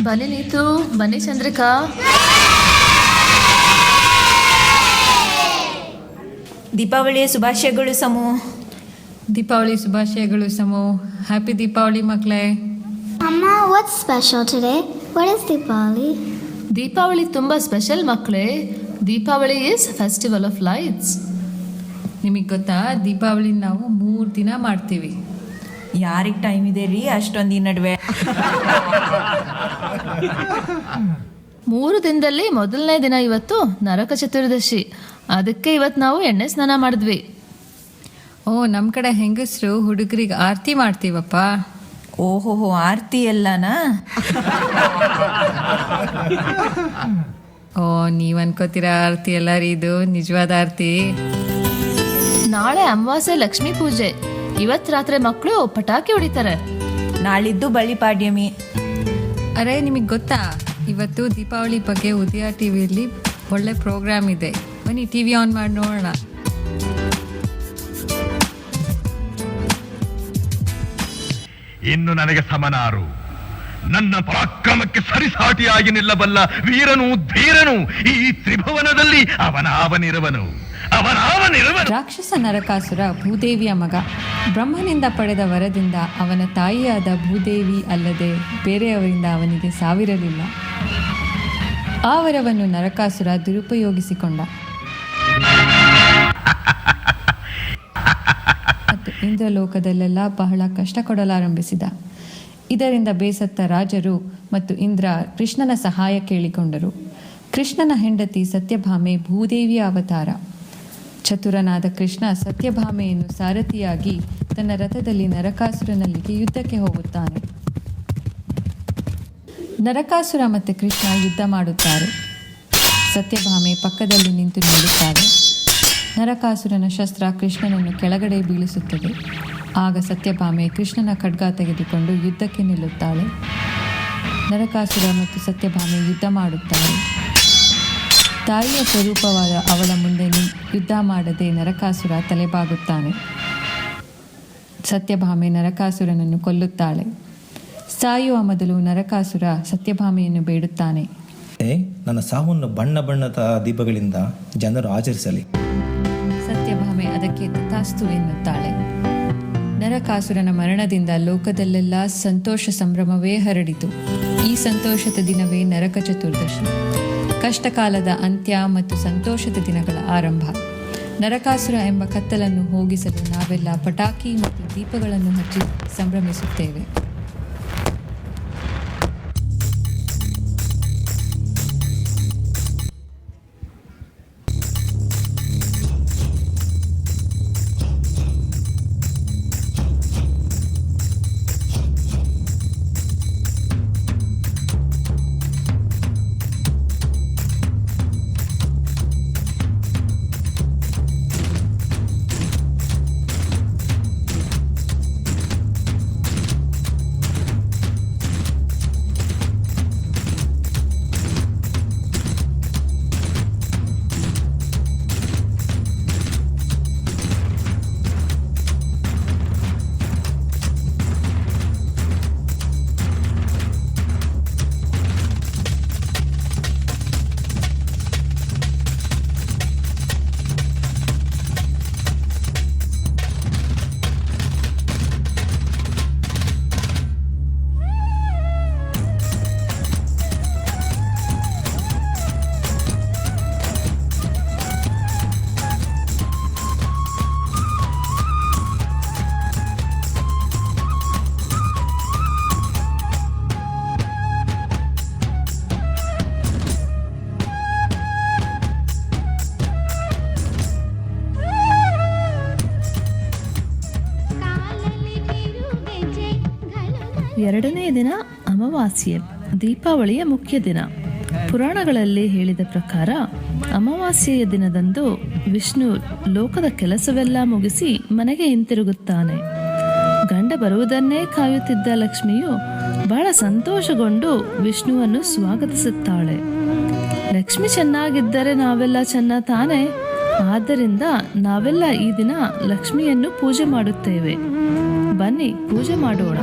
ಬನ್ನಿ ನೀತು, ಬನ್ನಿ ಚಂದ್ರಿಕಾ. ದೀಪಾವಳಿಯ ಶುಭಾಶಯಗಳು ಸಮು. ದೀಪಾವಳಿ ಶುಭಾಶಯಗಳು ಸಮು. ಹ್ಯಾಪಿ ದೀಪಾವಳಿ ಮಕ್ಕಳೇ. Mama, what's special today? What is Deepavali? Deepavali ತುಂಬ ಸ್ಪೆಷಲ್ ಮಕ್ಕಳೇ. Deepavali is festival of lights. ನಿಮಗೆ ಗೊತ್ತಾ, ದೀಪಾವಳಿ ನಾವು 3 ದಿನ ಮಾಡ್ತೀವಿ. ಯಾರಿಗೆ ಟೈಮ್ ಇದೆ ರೀ ಅಷ್ಟೊಂದು ಈ ನಡುವೆ? 3 ದಿನದಲ್ಲಿ ಮೊದಲನೇ ದಿನ ಇವತ್ತು ನರಕ ಚತುರ್ದಶಿ. ಅದಕ್ಕೆ ಇವತ್ತು ನಾವು ಎಣ್ಣೆ ಸ್ನಾನ ಮಾಡಿದ್ವಿ. ನಮ್ಮ ಕಡೆ ಹೆಂಗಸರು ಹುಡುಗರಿಗೆ ಆರತಿ ಮಾಡ್ತೀವಪ್ಪ. ಓಹೋಹೋ, ಆರತಿ ಎಲ್ಲನಾ? ನೀವು ಅನ್ಕೋತೀರಾ ಆರತಿ ಎಲ್ಲ ರೀ, ಇದು ನಿಜವಾದ ಆರತಿ. ನಾಳೆ ಅಮಾವಾಸ್ಯೆ ಲಕ್ಷ್ಮೀ ಪೂಜೆ. ಇವತ್ತು ರಾತ್ರಿ ಮಕ್ಕಳು ಪಟಾಕಿ ಹೊಡಿತಾರೆ. ನಾಳಿದ್ದು ಬಳಿಪಾಡ್ಯಮಿ. ಅರೆ, ನಿಮಗೆ ಗೊತ್ತಾ, ಇವತ್ತು ದೀಪಾವಳಿ ಬಗ್ಗೆ ಉದಯ ಟಿವಿಯಲ್ಲಿ ಒಳ್ಳೆ ಪ್ರೋಗ್ರಾಮ್ ಇದೆ. ಬನ್ನಿ ಟಿವಿ ಆನ್ ಮಾಡಿ ನೋಡೋಣ. ಇನ್ನು ನನಗೆ ಸಮನಾರು, ನನ್ನ ಪರಾಕ್ರಮಕ್ಕೆ ಸರಿಸಾಟಿಯಾಗಿ ನಿಲ್ಲಬಲ್ಲ ವೀರನು ಧೀರನು ಈ ತ್ರಿಭುವನದಲ್ಲಿ ಅವನಿರುವನು. ರಾಕ್ಷಸ ನರಕಾಸುರ ಭೂದೇವಿಯ ಮಗ. ಬ್ರಹ್ಮನಿಂದ ಪಡೆದ ವರದಿಂದ ಅವನ ತಾಯಿಯಾದ ಭೂದೇವಿ ಅಲ್ಲದೆ ಬೇರೆಯವರಿಂದ ಅವನಿಗೆ ಸಾವಿರಲಿಲ್ಲ. ಆ ವರವನ್ನು ನರಕಾಸುರ ದುರುಪಯೋಗಿಸಿಕೊಂಡ ಮತ್ತು ಇಂದ್ರಲೋಕದಲ್ಲೆಲ್ಲ ಬಹಳ ಕಷ್ಟ ಕೊಡಲಾರಂಭಿಸಿದ. ಇದರಿಂದ ಬೇಸತ್ತ ರಾಜರು ಮತ್ತು ಇಂದ್ರ ಕೃಷ್ಣನ ಸಹಾಯ ಕೇಳಿಕೊಂಡರು. ಕೃಷ್ಣನ ಹೆಂಡತಿ ಸತ್ಯಭಾಮೆ ಭೂದೇವಿಯ ಅವತಾರ. ಚತುರನಾದ ಕೃಷ್ಣ ಸತ್ಯಭಾಮೆಯನ್ನು ಸಾರಥಿಯಾಗಿ ತನ್ನ ರಥದಲ್ಲಿ ನರಕಾಸುರನಲ್ಲಿಗೆ ಯುದ್ಧಕ್ಕೆ ಹೋಗುತ್ತಾನೆ. ನರಕಾಸುರ ಮತ್ತು ಕೃಷ್ಣ ಯುದ್ಧ ಮಾಡುತ್ತಾರೆ. ಸತ್ಯಭಾಮೆ ಪಕ್ಕದಲ್ಲಿ ನಿಂತು ನೋಡುತ್ತಾರೆ. ನರಕಾಸುರನ ಶಸ್ತ್ರ ಕೃಷ್ಣನನ್ನು ಕೆಳಗಡೆ ಬೀಳಿಸುತ್ತದೆ. ಆಗ ಸತ್ಯಭಾಮೆ ಕೃಷ್ಣನ ಖಡ್ಗ ತೆಗೆದುಕೊಂಡು ಯುದ್ಧಕ್ಕೆ ನಿಲ್ಲುತ್ತಾಳೆ. ನರಕಾಸುರ ಮತ್ತು ಸತ್ಯಭಾಮೆ ಯುದ್ಧ ಮಾಡುತ್ತಾರೆ. ತಾಯಿಯ ಸ್ವರೂಪವಾದ ಅವಳ ಮುಂದೆ ಯುದ್ಧ ಮಾಡದೆ ನರಕಾಸುರ ತಲೆಬಾಗುತ್ತಾನೆ. ಸತ್ಯಭಾಮೆ ನರಕಾಸುರನನ್ನು ಕೊಲ್ಲುತ್ತಾಳೆ. ಸಾಯುವ ಮೊದಲು ನರಕಾಸುರ ಸತ್ಯಭಾಮೆಯನ್ನು ಬೇಡುತ್ತಾನೆ, ನನ್ನ ಸಾವನ್ನು ಬಣ್ಣ ಬಣ್ಣದ ದೀಪಗಳಿಂದ ಜನರು ಆಚರಿಸಲಿ. ಸತ್ಯಭಾಮೆ ಅದಕ್ಕೆ ತಥಾಸ್ತು ಎನ್ನುತ್ತಾಳೆ. ನರಕಾಸುರನ ಮರಣದಿಂದ ಲೋಕದಲ್ಲೆಲ್ಲ ಸಂತೋಷ ಸಂಭ್ರಮವೇ ಹರಡಿತು. ಈ ಸಂತೋಷದ ದಿನವೇ ನರಕ ಚತುರ್ದಶಿ. ಕಷ್ಟಕಾಲದ ಅಂತ್ಯ ಮತ್ತು ಸಂತೋಷದ ದಿನಗಳ ಆರಂಭ. ನರಕಾಸುರ ಎಂಬ ಕತ್ತಲನ್ನು ಹೋಗಿಸಲು ನಾವೆಲ್ಲ ಪಟಾಕಿ ಮತ್ತು ದೀಪಗಳನ್ನು ಹಚ್ಚಿ ಸಂಭ್ರಮಿಸುತ್ತೇವೆ. ಎರಡನೇ ದಿನ ಅಮಾವಾಸ್ಯೆ, ದೀಪಾವಳಿಯ ಮುಖ್ಯ ದಿನ. ಪುರಾಣಗಳಲ್ಲಿ ಹೇಳಿದ ಪ್ರಕಾರ ಅಮಾವಾಸ್ಯೆಯ ದಿನದಂದು ವಿಷ್ಣು ಲೋಕದ ಕೆಲಸವೆಲ್ಲ ಮುಗಿಸಿ ಮನೆಗೆ ಹಿಂತಿರುಗುತ್ತಾನೆ. ಗಂಡ ಬರುವುದನ್ನೇ ಕಾಯುತ್ತಿದ್ದ ಲಕ್ಷ್ಮಿಯು ಬಹಳ ಸಂತೋಷಗೊಂಡು ವಿಷ್ಣುವನ್ನು ಸ್ವಾಗತಿಸುತ್ತಾಳೆ. ಲಕ್ಷ್ಮಿ ಚೆನ್ನಾಗಿದ್ದರೆ ನಾವೆಲ್ಲ ಚೆನ್ನ ತಾನೆ. ಆದ್ದರಿಂದ ನಾವೆಲ್ಲ ಈ ದಿನ ಲಕ್ಷ್ಮಿಯನ್ನು ಪೂಜೆ ಮಾಡುತ್ತೇವೆ. ಬನ್ನಿ ಪೂಜೆ ಮಾಡೋಣ.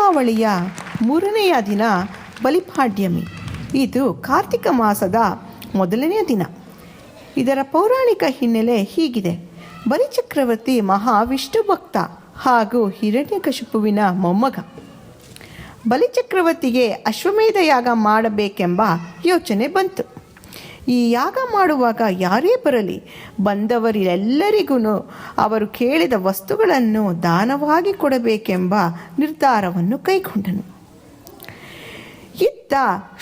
ದೀಪಾವಳಿಯ ಮೂರನೆಯ ದಿನ ಬಲಿಪಾಡ್ಯಮಿ. ಇದು ಕಾರ್ತಿಕ ಮಾಸದ ಮೊದಲನೆಯ ದಿನ. ಇದರ ಪೌರಾಣಿಕ ಹಿನ್ನೆಲೆ ಹೀಗಿದೆ. ಬಲಿಚಕ್ರವರ್ತಿ ಮಹಾವಿಷ್ಣು ಭಕ್ತ ಹಾಗೂ ಹಿರಣ್ಯಕಶಿಪುವಿನ ಮೊಮ್ಮಗ. ಬಲಿಚಕ್ರವರ್ತಿಗೆ ಅಶ್ವಮೇಧ ಯಾಗ ಮಾಡಬೇಕೆಂಬ ಯೋಚನೆ ಬಂತು. ಈ ಯಾಗ ಮಾಡುವಾಗ ಯಾರೇ ಬರಲಿ, ಬಂದವರೆಲ್ಲರಿಗೂ ಅವರು ಕೇಳಿದ ವಸ್ತುಗಳನ್ನು ದಾನವಾಗಿ ಕೊಡಬೇಕೆಂಬ ನಿರ್ಧಾರವನ್ನು ಕೈಗೊಂಡನು. ಇತ್ತ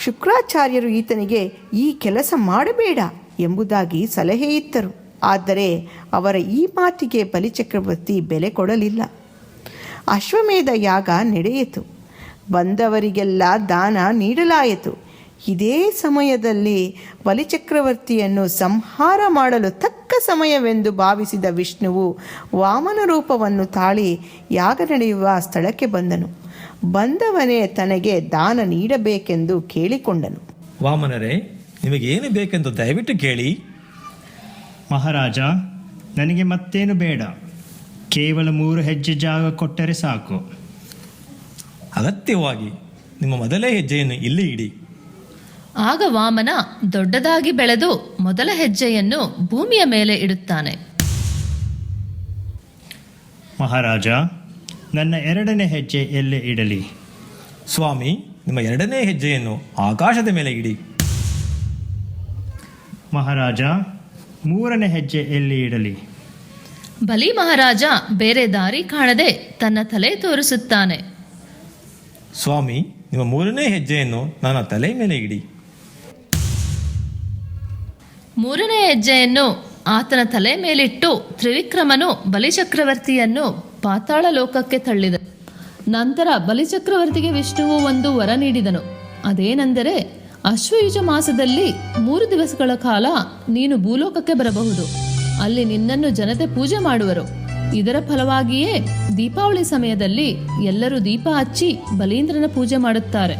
ಶುಕ್ರಾಚಾರ್ಯರು ಈತನಿಗೆ ಈ ಕೆಲಸ ಮಾಡಬೇಡ ಎಂಬುದಾಗಿ ಸಲಹೆ ಇತ್ತರು. ಆದರೆ ಅವರ ಈ ಮಾತಿಗೆ ಬಲಿಚಕ್ರವರ್ತಿ ಬೆಲೆ ಕೊಡಲಿಲ್ಲ. ಅಶ್ವಮೇಧ ಯಾಗ ನಡೆಯಿತು. ಬಂದವರಿಗೆಲ್ಲ ದಾನ ನೀಡಲಾಯಿತು. ಇದೇ ಸಮಯದಲ್ಲಿ ಬಲಿಚಕ್ರವರ್ತಿಯನ್ನು ಸಂಹಾರ ಮಾಡಲು ತಕ್ಕ ಸಮಯವೆಂದು ಭಾವಿಸಿದ ವಿಷ್ಣುವು ವಾಮನ ರೂಪವನ್ನು ತಾಳಿ ಯಾಗ ನಡೆಯುವ ಸ್ಥಳಕ್ಕೆ ಬಂದನು. ಬಂದವನೇ ತನಗೆ ದಾನ ನೀಡಬೇಕೆಂದು ಕೇಳಿಕೊಂಡನು. ವಾಮನರೇ, ನಿಮಗೇನು ಬೇಕೆಂದು ದಯವಿಟ್ಟು ಕೇಳಿ. ಮಹಾರಾಜ, ನನಗೆ ಮತ್ತೇನು ಬೇಡ, ಕೇವಲ 3 ಹೆಜ್ಜೆ ಜಾಗ ಕೊಟ್ಟರೆ ಸಾಕು. ಅಗತ್ಯವಾಗಿ ನಿಮ್ಮ ಮೊದಲೇ ಹೆಜ್ಜೆಯನ್ನು ಇಲ್ಲಿ ಇಡಿ. ಆಗ ವಾಮನ ದೊಡ್ಡದಾಗಿ ಬೆಳೆದು ಮೊದಲ ಹೆಜ್ಜೆಯನ್ನು ಭೂಮಿಯ ಮೇಲೆ ಇಡುತ್ತಾನೆ. ಮಹಾರಾಜ, ನನ್ನ 2ನೇ ಹೆಜ್ಜೆ ಎಲ್ಲೇ ಇಡಲಿ? ಸ್ವಾಮಿ, ನಿಮ್ಮ 2ನೇ ಹೆಜ್ಜೆಯನ್ನು ಆಕಾಶದ ಮೇಲೆ ಇಡಿ. ಮಹಾರಾಜ, 3ನೇ ಹೆಜ್ಜೆ ಎಲ್ಲಿ ಇಡಲಿ? ಬಲಿ ಮಹಾರಾಜ ಬೇರೆ ದಾರಿ ಕಾಣದೆ ತನ್ನ ತಲೆ ತೋರಿಸುತ್ತಾನೆ. ಸ್ವಾಮಿ, ನಿಮ್ಮ 3ನೇ ಹೆಜ್ಜೆಯನ್ನು ನನ್ನ ತಲೆ ಮೇಲೆ ಇಡಿ. 3ನೇ ಹೆಜ್ಜೆಯನ್ನು ಆತನ ತಲೆ ಮೇಲಿಟ್ಟು ತ್ರಿವಿಕ್ರಮನು ಬಲಿಚಕ್ರವರ್ತಿಯನ್ನು ಪಾತಾಳ ಲೋಕಕ್ಕೆ ತಳ್ಳಿದ. ನಂತರ ಬಲಿಚಕ್ರವರ್ತಿಗೆ ವಿಷ್ಣುವು ಒಂದು ವರ ನೀಡಿದನು. ಅದೇನೆಂದರೆ, ಅಶ್ವಯುಜ ಮಾಸದಲ್ಲಿ 3 ದಿವಸಗಳ ಕಾಲ ನೀನು ಭೂಲೋಕಕ್ಕೆ ಬರಬಹುದು. ಅಲ್ಲಿ ನಿನ್ನನ್ನು ಜನತೆ ಪೂಜೆ ಮಾಡುವರು. ಇದರ ಫಲವಾಗಿಯೇ ದೀಪಾವಳಿ ಸಮಯದಲ್ಲಿ ಎಲ್ಲರೂ ದೀಪ ಹಚ್ಚಿ ಬಲೀಂದ್ರನ ಪೂಜೆ ಮಾಡುತ್ತಾರೆ.